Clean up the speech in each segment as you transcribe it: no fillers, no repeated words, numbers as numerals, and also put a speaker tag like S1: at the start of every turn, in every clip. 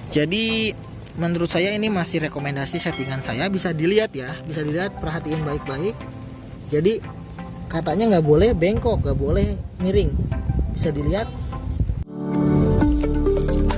S1: Jadi menurut saya ini masih rekomendasi settingan saya, bisa dilihat ya, bisa dilihat, perhatiin baik-baik. Jadi katanya nggak boleh bengkok, nggak boleh miring, bisa dilihat.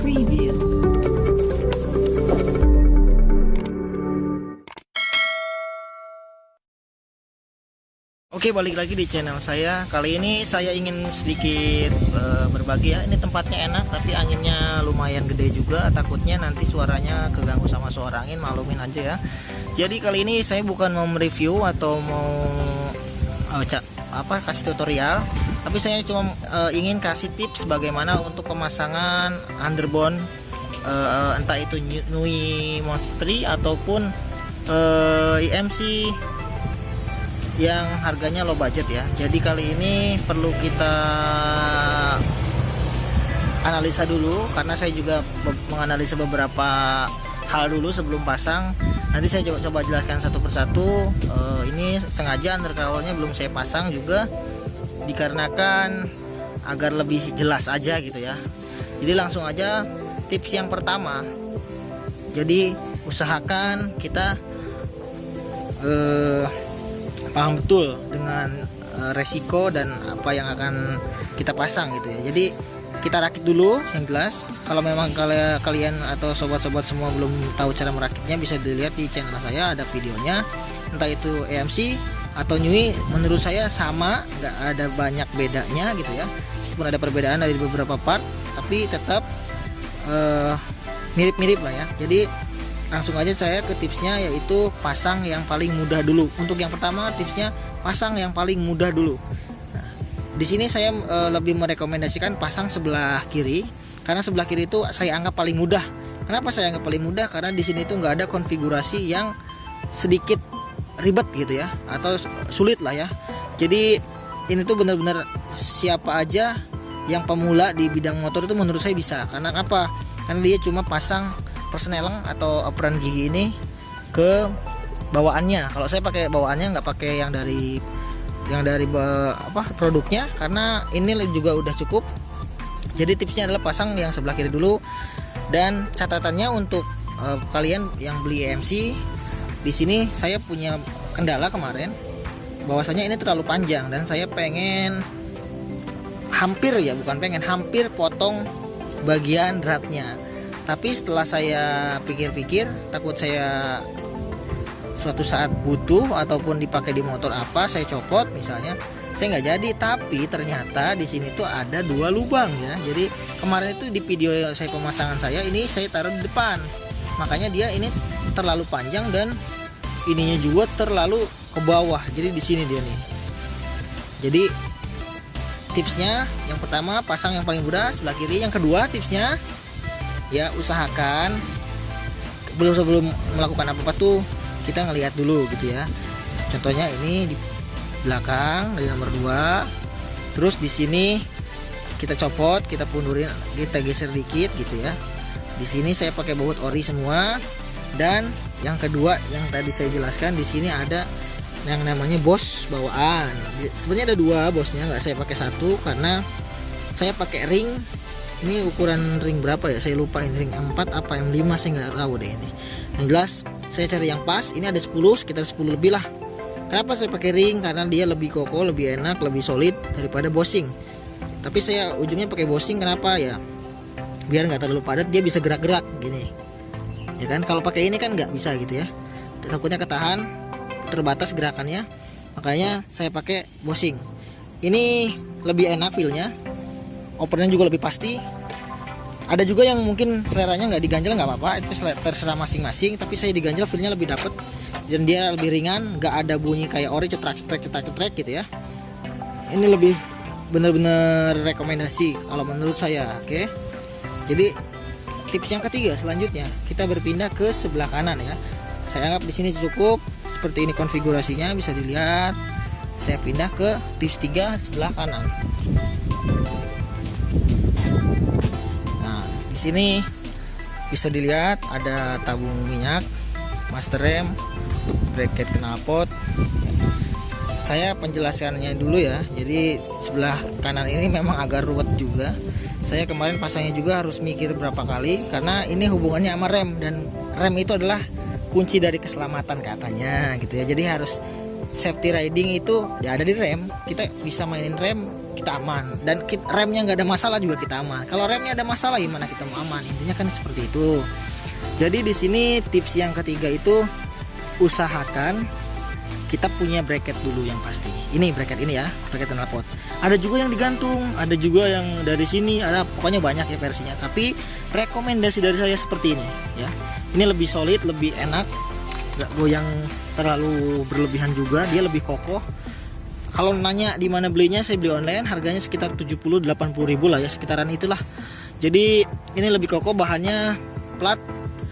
S2: Preview.
S1: Oke, balik lagi di channel saya. Kali ini saya ingin sedikit berbagi ya. Ini tempatnya enak tapi anginnya lumayan gede juga. Takutnya nanti suaranya keganggu sama suara angin, maklumin aja ya. Jadi kali ini saya bukan mau mereview atau mau kasih tutorial, tapi saya cuma ingin kasih tips bagaimana untuk pemasangan underbone, entah itu Nui Monster 3 ataupun EMC yang harganya low budget ya. Jadi kali ini perlu kita analisa dulu, karena saya juga menganalisa beberapa hal dulu sebelum pasang. Nanti saya coba jelaskan satu persatu. Ini sengaja undercovernya belum saya pasang juga, dikarenakan agar lebih jelas aja gitu ya. Jadi langsung aja tips yang pertama. Jadi usahakan kita paham betul dengan resiko dan apa yang akan kita pasang gitu ya. Jadi kita rakit dulu yang jelas. Kalau memang kalian atau sobat-sobat semua belum tahu cara merakitnya, bisa dilihat di channel saya, ada videonya. Entah itu EMC atau Nui, menurut saya sama, nggak ada banyak bedanya gitu ya. Meskipun ada perbedaan dari beberapa part, tapi tetap mirip-mirip lah ya. Jadi langsung aja saya ke tipsnya, yaitu pasang yang paling mudah dulu. Untuk yang pertama tipsnya pasang yang paling mudah dulu. Nah, di sini saya lebih merekomendasikan pasang sebelah kiri, karena sebelah kiri itu saya anggap paling mudah. Kenapa saya anggap paling mudah? Karena di sini tuh nggak ada konfigurasi yang sedikit ribet gitu ya, atau sulit lah ya. Jadi ini tuh benar-benar siapa aja yang pemula di bidang motor itu menurut saya bisa. Karena apa? Karena dia cuma pasang persneling atau operan gigi ini ke bawaannya. Kalau saya pakai bawaannya, nggak pakai yang dari produknya, karena ini juga udah cukup. Jadi tipsnya adalah pasang yang sebelah kiri dulu. Dan catatannya untuk kalian yang beli EMC, di sini saya punya kendala kemarin, bahwasanya ini terlalu panjang dan saya pengen hampir potong bagian dratnya. Tapi setelah saya pikir-pikir, takut saya suatu saat butuh ataupun dipakai di motor apa, saya copot misalnya, saya nggak jadi. Tapi ternyata di sini tuh ada 2 lubang ya. Jadi kemarin itu di video saya pemasangan saya ini saya taruh di depan, makanya dia ini terlalu panjang dan ininya juga terlalu ke bawah. Jadi di sini dia nih. Jadi tipsnya yang pertama pasang yang paling mudah sebelah kiri. Yang kedua tipsnya, ya usahakan sebelum melakukan apa-apa tuh kita ngelihat dulu gitu ya. Contohnya ini di belakang dari nomor 2. Terus di sini kita copot, kita pundurin, kita geser dikit gitu ya. Di sini saya pakai baut ori semua. Dan yang kedua yang tadi saya jelaskan, di sini ada yang namanya bos bawaan. Sebenarnya ada 2 bosnya, nggak saya pakai 1 karena saya pakai ring. Ini ukuran ring berapa ya, saya lupa, ini ring 4 apa yang 5, saya nggak tahu deh ini. Yang jelas saya cari yang pas, ini ada 10, sekitar 10 lebih lah. Kenapa saya pakai ring? Karena dia lebih kokoh, lebih enak, lebih solid daripada bossing. Tapi saya ujungnya pakai bossing, kenapa ya? Biar nggak terlalu padat, dia bisa gerak-gerak gini ya kan. Kalau pakai ini kan nggak bisa gitu ya, takutnya ketahan, terbatas gerakannya, makanya saya pakai bossing. Ini lebih enak feelnya, opernya juga lebih pasti. Ada juga yang mungkin seleranya nggak diganjel, nggak apa-apa, itu terserah masing-masing. Tapi saya diganjel, feelnya lebih dapet dan dia lebih ringan, nggak ada bunyi kayak ori cetrek gitu ya. Ini lebih bener-bener rekomendasi kalau menurut saya. Oke. Jadi tips yang ketiga selanjutnya kita berpindah ke sebelah kanan ya. Saya anggap di sini cukup seperti ini konfigurasinya, bisa dilihat. Saya pindah ke tips 3 sebelah kanan. Di sini bisa dilihat ada tabung minyak, master rem, bracket knalpot. Saya penjelasannya dulu ya. Jadi sebelah kanan ini memang agak ruwet juga. Saya kemarin pasangnya juga harus mikir berapa kali, karena ini hubungannya sama rem, dan rem itu adalah kunci dari keselamatan katanya gitu ya. Jadi harus safety riding itu ya ada di rem. Kita bisa mainin rem, kita aman, dan remnya nggak ada masalah juga kita aman. Kalau remnya ada masalah gimana kita mau aman? Intinya kan seperti itu. Jadi di sini tips yang ketiga itu usahakan kita punya bracket dulu yang pasti. Ini bracket ini ya, bracket knalpot. Ada juga yang digantung, ada juga yang dari sini, ada pokoknya banyak ya versinya. Tapi rekomendasi dari saya seperti ini ya. Ini lebih solid, lebih enak, nggak goyang terlalu berlebihan juga, dia lebih kokoh. Kalau nanya di mana belinya, saya beli online, harganya sekitar 70-80 ribu lah ya, sekitaran itulah. Jadi ini lebih kokoh, bahannya plat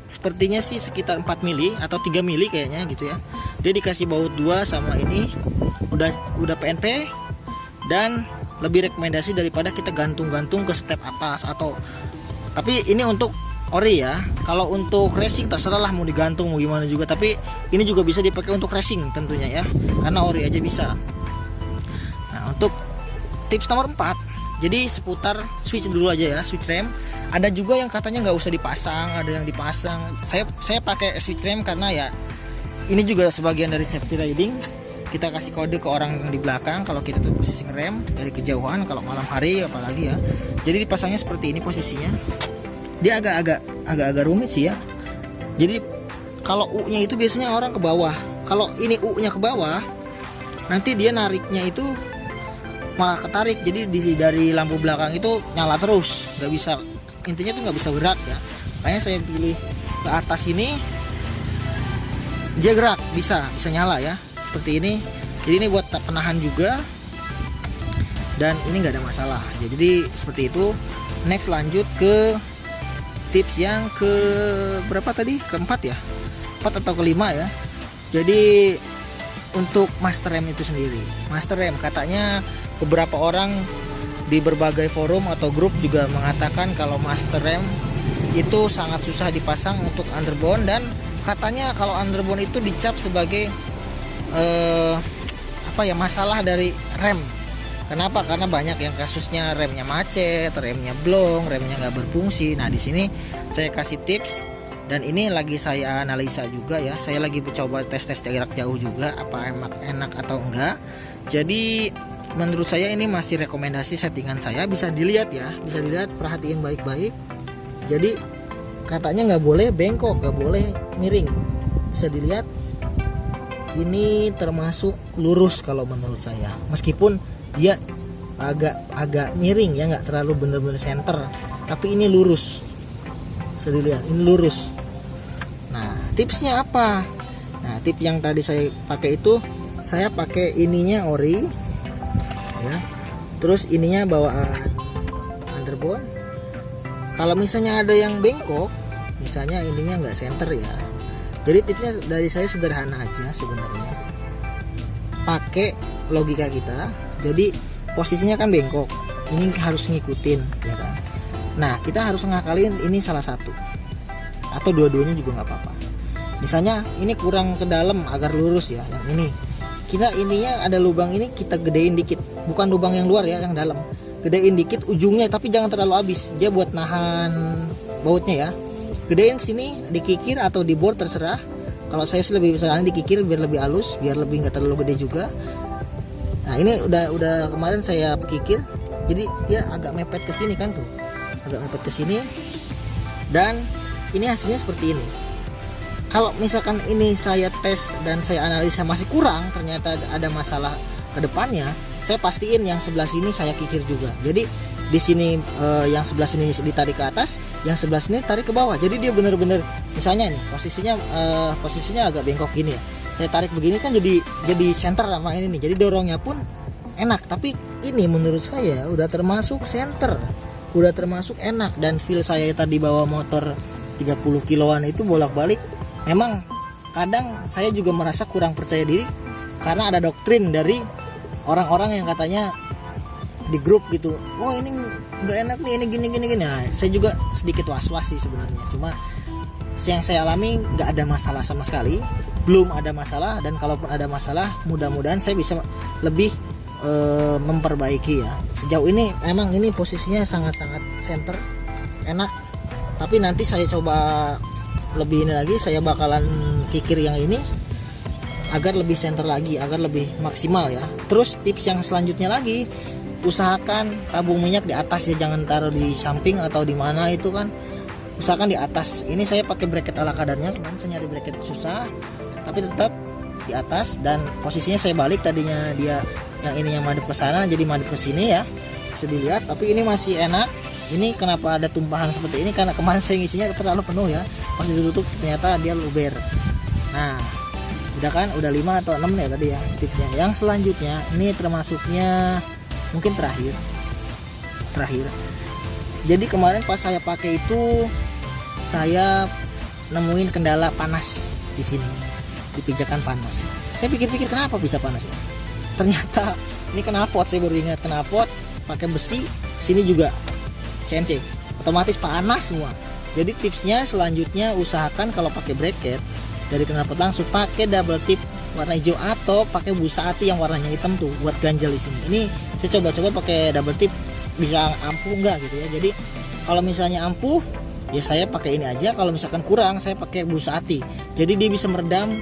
S1: sepertinya sih sekitar 4 mili atau 3 mili kayaknya gitu ya. Dia dikasih baut 2 sama ini udah PNP, dan lebih rekomendasi daripada kita gantung-gantung ke step atas atau, tapi ini untuk ori ya. Kalau untuk racing terserah lah mau digantung mau gimana juga, tapi ini juga bisa dipakai untuk racing tentunya ya, karena ori aja bisa. Nah, untuk tips nomor 4, jadi seputar switch dulu aja ya, switch rem. Ada juga yang katanya nggak usah dipasang, ada yang dipasang. Saya pakai switch rem karena ya ini juga sebagian dari safety riding. Kita kasih kode ke orang yang di belakang kalau kita tuh posisi rem dari kejauhan, kalau malam hari apalagi ya. Jadi dipasangnya seperti ini posisinya. Dia agak rumit sih ya. Jadi kalau U-nya itu biasanya orang ke bawah. Kalau ini U-nya ke bawah, nanti dia nariknya itu malah ketarik. Jadi dari lampu belakang itu nyala terus, nggak bisa, intinya tuh nggak bisa gerak ya. Makanya saya pilih ke atas ini, dia gerak, bisa nyala ya, seperti ini. Jadi ini buat penahan juga, dan ini nggak ada masalah ya. Jadi seperti itu. Next lanjut ke tips yang ke berapa tadi? Keempat ya, 4 atau kelima ya. Jadi untuk master rem itu sendiri, master rem katanya beberapa orang di berbagai forum atau grup juga mengatakan kalau master rem itu sangat susah dipasang untuk underbone, dan katanya kalau underbone itu dicap sebagai masalah dari rem. Kenapa? Karena banyak yang kasusnya remnya macet, remnya blong, remnya nggak berfungsi. Nah di sini saya kasih tips, dan ini lagi saya analisa juga ya. Saya lagi coba tes jarak jauh juga, apa enak atau enggak. Jadi menurut saya ini masih rekomendasi settingan saya, bisa dilihat ya, bisa dilihat, perhatiin baik-baik. Jadi katanya nggak boleh bengkok, nggak boleh miring. Bisa dilihat ini termasuk lurus kalau menurut saya, meskipun dia agak miring ya, nggak terlalu bener-bener center, tapi ini lurus. Bisa dilihat ini lurus. Nah tipsnya apa? Nah tip yang tadi saya pakai itu, saya pakai ininya ori ya, terus ininya bawaan underbone. Kalau misalnya ada yang bengkok, misalnya ininya nggak center ya, jadi tipsnya dari saya sederhana aja sebenarnya, pakai logika kita. Jadi posisinya kan bengkok, ini harus ngikutin ya kan. Nah kita harus ngakalin ini salah satu atau dua-duanya juga nggak apa-apa. Misalnya ini kurang ke dalam agar lurus ya, yang ini kita ininya ada lubang, ini kita gedein dikit, bukan lubang yang luar ya, yang dalam. Gedein dikit ujungnya, tapi jangan terlalu habis, dia buat nahan bautnya ya. Gedein sini, dikikir atau di bor terserah. Kalau saya sih lebih bisa dikikir biar lebih halus, biar lebih nggak terlalu gede juga. Nah ini udah kemarin saya kikir, jadi dia agak mepet ke sini kan tuh, agak mepet ke sini, dan ini hasilnya seperti ini. Kalau misalkan ini saya tes dan saya analisa masih kurang, ternyata ada masalah ke depannya, saya pastiin yang sebelah sini saya kikir juga. Jadi di sini yang sebelah sini ditarik ke atas, yang sebelah sini tarik ke bawah. Jadi dia bener-bener, misalnya nih posisinya agak bengkok gini ya, saya tarik begini kan jadi center sama ini nih. Jadi dorongnya pun enak, tapi ini menurut saya udah termasuk center, udah termasuk enak. Dan feel saya tadi bawa motor 30 kiloan itu bolak-balik, memang kadang saya juga merasa kurang percaya diri karena ada doktrin dari orang-orang yang katanya di grup gitu, oh ini nggak enak nih, ini gini. Nah, saya juga sedikit was-was sih sebenarnya, cuma yang saya alami nggak ada masalah sama sekali, belum ada masalah. Dan kalaupun ada masalah, mudah-mudahan saya bisa lebih memperbaiki ya. Sejauh ini emang ini posisinya sangat-sangat center, enak. Tapi nanti saya coba lebih ini lagi, saya bakalan kikir yang ini agar lebih center lagi, agar lebih maksimal ya. Terus tips yang selanjutnya lagi, usahakan tabung minyak di atas ya, jangan taruh di samping atau di mana itu kan. Usahakan di atas. Ini saya pakai bracket ala kadarnya, kemarin saya nyari bracket susah, tapi tetap di atas. Dan posisinya saya balik, tadinya dia yang ini yang madep ke sana jadi madep ke sini ya, bisa dilihat. Tapi ini masih enak. Ini kenapa ada tumpahan seperti ini, karena kemarin saya ngisinya terlalu penuh ya, pas ditutup ternyata dia luber. Nah udah kan, udah 5 atau 6 ya tadi ya tipsnya. Yang selanjutnya ini termasuknya mungkin terakhir. Jadi kemarin pas saya pakai itu saya nemuin kendala panas di sini, di pijakan panas. Saya pikir-pikir kenapa bisa panas ya? Ternyata ini knalpot, saya baru ingat knalpot pakai besi, sini juga CNC, otomatis panas semua. Jadi tipsnya selanjutnya usahakan kalau pakai bracket dari knalpot langsung pakai double tip warna hijau atau pakai busa ati yang warnanya hitam tuh buat ganjel di sini. Ini saya coba pakai double tip, bisa ampuh enggak gitu ya. Jadi kalau misalnya ampuh ya saya pakai ini aja, kalau misalkan kurang saya pakai busa ati. Jadi dia bisa meredam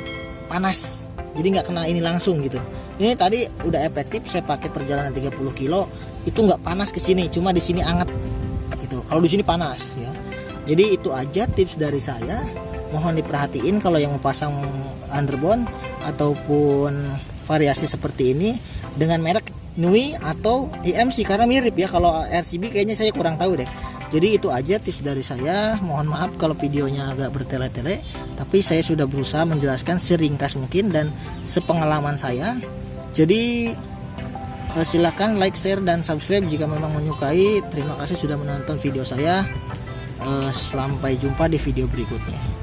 S1: panas. Jadi nggak kena ini langsung gitu. Ini tadi udah efektif, saya pakai perjalanan 30 kilo itu nggak panas ke sini, cuma di sini anget gitu. Kalau di sini panas ya. Jadi itu aja tips dari saya. Mohon diperhatiin kalau yang mau pasang underbone ataupun variasi seperti ini dengan merek Nui atau EMC, karena mirip ya. Kalau RCB kayaknya saya kurang tahu deh. Jadi itu aja tips dari saya. Mohon maaf kalau videonya agak bertele-tele, tapi saya sudah berusaha menjelaskan seringkas mungkin dan sepengalaman saya. Jadi silakan like, share, dan subscribe jika memang menyukai. Terima kasih sudah menonton video saya. Sampai jumpa di video berikutnya.